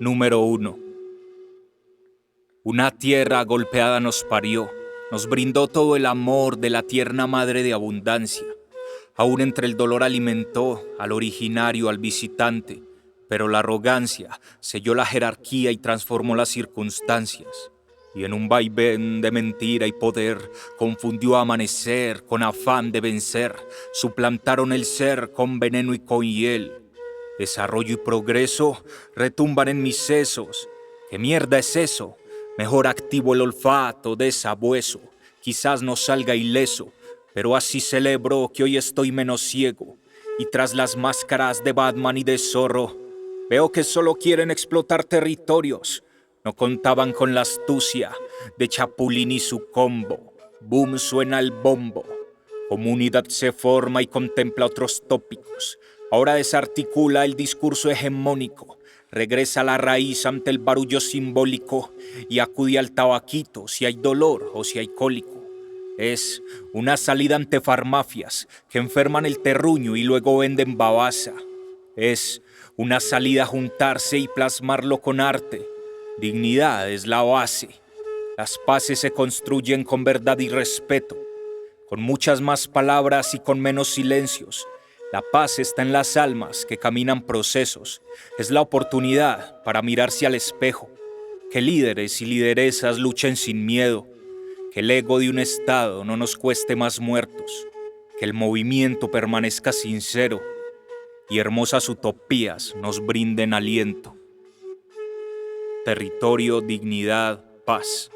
Número 1. Una tierra golpeada nos parió, nos brindó todo el amor de la tierna madre de abundancia. Aún entre el dolor alimentó al originario, al visitante, pero la arrogancia selló la jerarquía y transformó las circunstancias. Y en un vaivén de mentira y poder, confundió amanecer con afán de vencer, suplantaron el ser con veneno y con hiel. Desarrollo y progreso retumban en mis sesos. ¿Qué mierda es eso? Mejor activo el olfato de sabueso. Quizás no salga ileso, pero así celebro que hoy estoy menos ciego. Y tras las máscaras de Batman y de Zorro, veo que solo quieren explotar territorios. No contaban con la astucia de Chapulín y su combo. Boom, suena el bombo. Comunidad se forma y contempla otros tópicos. Ahora desarticula el discurso hegemónico. Regresa a la raíz ante el barullo simbólico y acude al tabaquito si hay dolor o si hay cólico. Es una salida ante farmacias que enferman el terruño y luego venden babasa. Es una salida a juntarse y plasmarlo con arte. Dignidad es la base. Las paces se construyen con verdad y respeto, con muchas más palabras y con menos silencios. La paz está en las almas que caminan procesos. Es la oportunidad para mirarse al espejo. Que líderes y lideresas luchen sin miedo. Que el ego de un Estado no nos cueste más muertos. Que el movimiento permanezca sincero y hermosas utopías nos brinden aliento. Territorio, dignidad, paz.